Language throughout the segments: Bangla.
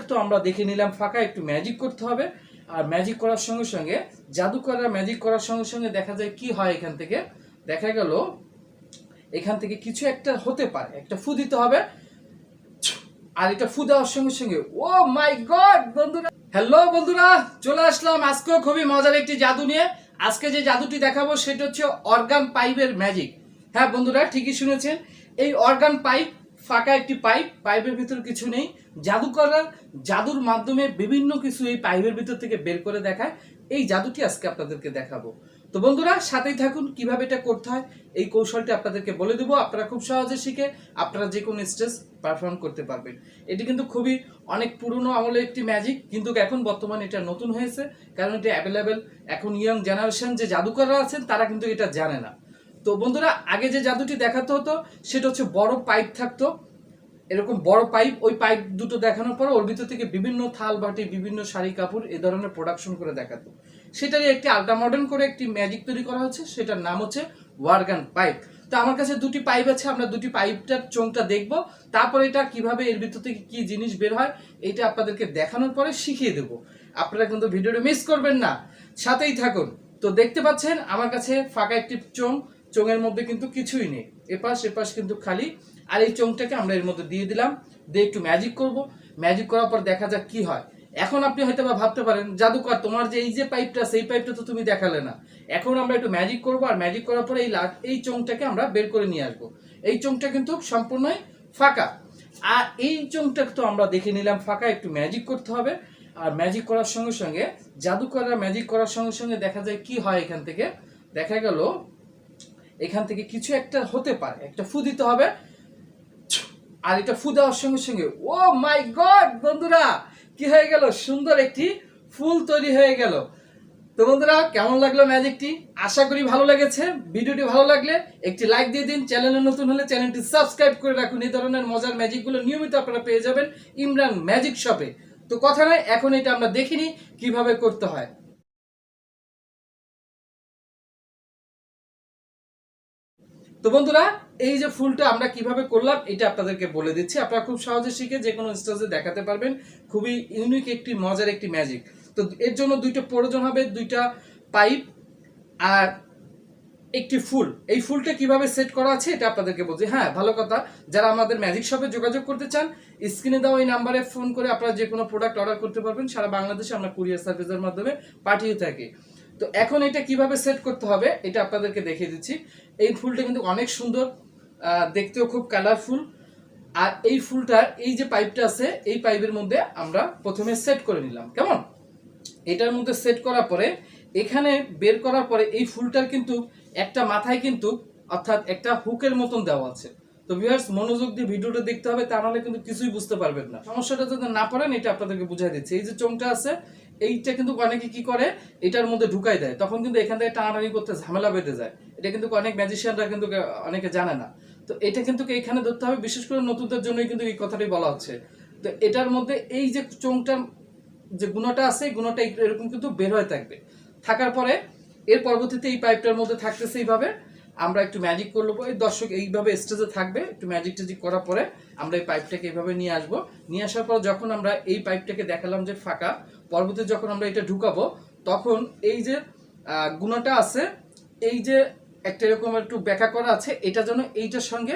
তো আমরা দেখে নিলাম ফাঁকা, একটু ম্যাজিক করতে হবে। আর ম্যাজিক করার সঙ্গে সঙ্গে জাদুকররা ম্যাজিক করার সঙ্গে সঙ্গে দেখা যায় কি হয়, এখান থেকে দেখা গেল এখান থেকে কিছু একটা হতে পারে, একটা ফু দিতে হবে। আর এটা ফু দেওয়ার সঙ্গে সঙ্গে ও মাই গড বন্ধুরা, হ্যালো বন্ধুরা, চলে আসলাম আজকেও খুবই মজার একটি জাদু নিয়ে। আজকে যে জাদুটি দেখাবো সেটা হচ্ছে অর্গান পাইপের ম্যাজিক। হ্যাঁ বন্ধুরা, ঠিকই শুনেছেন, এই অর্গান পাইপ ফাঁকা একটি পাইপ, পাইপের ভিতর কিছু নেই। জাদুকররা জাদুর মাধ্যমে বিভিন্ন কিছু এই পাইপের ভিতর থেকে বের করে দেখায়। এই জাদুটি আজকে আপনাদেরকে দেখাবো। তো বন্ধুরা সাথেই থাকুন, কিভাবে এটা করতে হয় এই কৌশলটি আপনাদেরকে বলে দেবো। আপনারা খুব সহজে শিখে আপনারা যে কোনো স্টেজ পারফর্ম করতে পারবেন। এটি কিন্তু খুবই অনেক পুরনো আমলের একটি ম্যাজিক, কিন্তু এখন বর্তমানে এটা নতুন হয়েছে, কারণ এটা অ্যাভেলেবেল। এখন ইয়াং জেনারেশন যে জাদুকররা আছেন তারা কিন্তু এটা জানে না। তো বন্ধুরা, আগে যে জাদুটি দেখাতে হতো সেটা হচ্ছে বড় পাইপ থাকতো, এরকম বড় পাইপ, ওই পাইপ দুটো দেখানোর পর ওর ভিতর থেকে বিভিন্ন থাল বাটি, বিভিন্ন শাড়ি কাপড় এই ধরনের প্রোডাকশন করে দেখাতো। সেটারই একটি আল্ট্রা মডার্ন করে একটি ম্যাজিক তৈরি করা হচ্ছে, সেটার নাম হচ্ছে অর্গান পাইপ। তো আমার কাছে দুটি পাইপ আছে, আমরা দুটি পাইপটার চোঙটা দেখব, তারপর এটা কিভাবে এর ভিতর থেকে কি জিনিস বের হয় এটা আপনাদেরকে দেখানোর পরে শিখিয়ে দেব। আপনারা কিন্তু ভিডিওটা মিস করবেন না, সাথেই থাকুন। তো দেখতে পাচ্ছেন আমার কাছে ফাঁকা একটি চোঙ, চোঙের মধ্যে কিন্তু কিছুই নেই, এপাশ এপাশ কিন্তু খালি। আর এই চোঙটাকে আমরা এর মধ্যে দিয়ে দিলাম, দিয়ে একটু ম্যাজিক করব। ম্যাজিক করার পর দেখা যাক কি হয়। এখন আপনি হয়তো বা ভাবতে পারেন, জাদুকর তোমার যে এই যে পাইপটা, সেই পাইপটা তো তুমি দেখালে না। এখন আমরা একটু ম্যাজিক করব, আর ম্যাজিক করার পরে এই চোঙটাকে আমরা বের করে নিয়ে আসবো। এই চোঙটা কিন্তু সম্পূর্ণই ফাঁকা। আর এই চোঙটা তো আমরা দেখে নিলাম ফাঁকা, একটু ম্যাজিক করতে হবে। আর ম্যাজিক করার সঙ্গে সঙ্গে জাদুকররা ম্যাজিক করার সঙ্গে সঙ্গে দেখা যায় কি হয়, এখান থেকে দেখা গেল এখান থেকে কিছু একটা হতে পারে, একটা ফু দিতে হবে। আর এটা ফু দেওয়ার সঙ্গে সঙ্গে ও মাই গড বন্ধুরা, কি হয়ে গেল, সুন্দর একটি ফুল তৈরি হয়ে গেল। তো বন্ধুরা কেমন লাগলো ম্যাজিকটি? আশা করি ভালো লেগেছে। ভিডিওটি ভালো লাগলে একটি লাইক দিয়ে দিন, চ্যানেলে নতুন হলে চ্যানেলটি সাবস্ক্রাইব করে রাখুন। এই ধরনের মজার ম্যাজিকগুলো নিয়মিত আপনারা পেয়ে যাবেন ইমরান ম্যাজিক শপে। তো কথা নয়, এখন এটা আমরা দেখিনি কিভাবে করতে হয়। তো বন্ধুরা, এই যে ফুলটা আমরা কিভাবে করলাম এটা আপনাদেরকে বলে দিচ্ছি। আপনারা খুব সহজে শিখে যে কোনো স্টেজে দেখাতে পারবেন। খুবই ইউনিক একটি মজার একটি ম্যাজিক। তো এর জন্য দুইটা প্রয়োজন হবে, দুইটা পাইপ আর একটি ফুল। এই ফুলটা কিভাবে সেট করা আছে এটা আপনাদেরকে বলছি। হ্যাঁ, ভালো কথা, যারা আমাদের ম্যাজিক শপে যোগাযোগ করতে চান স্ক্রিনে দেওয়া এই নাম্বারে ফোন করে আপনারা যে কোনো প্রোডাক্ট অর্ডার করতে পারবেন। সারা বাংলাদেশে আমরা কুরিয়ার সার্ভিসের মাধ্যমে পাঠিয়ে থাকি। তো এখন এটা কিভাবে সেট করতে হবে এটা আপনাদেরকে দেখিয়ে দিচ্ছি। এই ফুলটা কিন্তু অনেক সুন্দর, দেখতেও খুব কালারফুল। আর এই ফুলটা, এই যে পাইপটা আছে এই পাইপের মধ্যে আমরা প্রথমে সেট করে নিলাম। কেমন? এটার মধ্যে সেট করার পরে এখানে বের করার পরে এই ফুলটার কিন্তু একটা মাথায় কিন্তু অর্থাৎ একটা হুকের মতন দেওয়া আছে। তো ভিউয়ার্স মনোযোগ দিয়ে ভিডিওটা দেখতে হবে, তা নাহলে কিন্তু কিছুই বুঝতে পারবেন না। সমস্যাটা যদি না পারেন এটা আপনাদেরকে বুঝাই দিচ্ছি। এই যে চোঙটা আছে এইটা কিন্তু অনেকে কি করে এটার মধ্যে ঢুকাই দেয়, তখন কিন্তু এখান থেকে টানাটানি করতে ঝামেলা বেঁধে যায়। এটা কিন্তু অনেক ম্যাজিশিয়ানরা কিন্তু অনেকে জানে না। তো এটা কিন্তু এখানে ধরতে হবে, বিশেষ করে নতুনদের জন্যই কিন্তু এই কথাটাই বলা হচ্ছে। তো এটার মধ্যে এই যে চোঙটার যে গুণটা আছে, গুণটা এরকম কিন্তু বের হয়ে থাকবে। থাকার পরে এর পরবর্তীতে এই পাইপটার মধ্যে থাকতেছে এইভাবে। আমরা একটু ম্যাজিক করে নেবো, এই দর্শক এইভাবে স্টেজে থাকবে। একটু ম্যাজিক ট্যাজিক করার পরে আমরা এই পাইপটাকে এইভাবে নিয়ে আসবো। নিয়ে আসার পর যখন আমরা এই পাইপটাকে দেখালাম যে ফাঁকা, পরবর্তীতে যখন আমরা এটা ঢুকাবো তখন এই যে গুণটা আছে, এই যে একটা এরকম একটু ব্যাকা করা আছে, এটা যেন এইটার সঙ্গে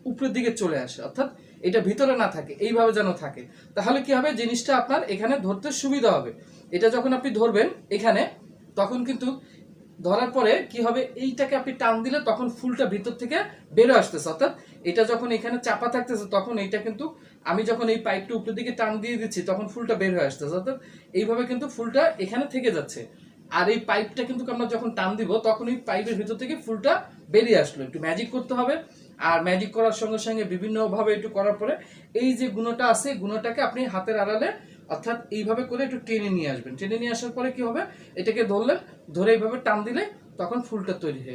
উপরের দিকে চলে আসে, অর্থাৎ এটা ভিতরে না থাকে, এইভাবে যেন থাকে। তাহলে কি হবে, জিনিসটা আপনার এখানে ধরতে সুবিধা হবে। এটা যখন আপনি ধরবেন এখানে, তখন কিন্তু ধরার পরে কি হবে, এইটাকে আপনি টান দিলে তখন ফুলটা ভিতর থেকে বেরো আসতেছে। অর্থাৎ এটা যখন এখানে চাপা থাকতেছে তখন এইটা কিন্তু আমি যখন এই পাইপটা উপরের দিকে টান দিয়ে দিচ্ছি তখন ফুলটা বের হয়ে আসতেছে। অর্থাৎ এইভাবে কিন্তু ফুলটা এখানে থেকে যাচ্ছে। আর এই পাইপটা কিন্তু আমরা যখন টান দিব তখন এই পাইপের ভিতর থেকে ফুলটা বেরিয়ে আসলো। একটু ম্যাজিক করতে হবে। আর ম্যাজিক করার সঙ্গে সঙ্গে বিভিন্নভাবে একটু করার পরে এই যে গুণটা আছে, গুণটাকে আপনি হাতের আড়ালে অর্থাৎ এইভাবে করে একটু টেনে নিয়ে আসবেন। টেনে নিয়ে আসার পরে কি হবে, এটাকে ধরলেন, ধরে এইভাবে টান দিলে তখন ফুলটা তৈরি হয়।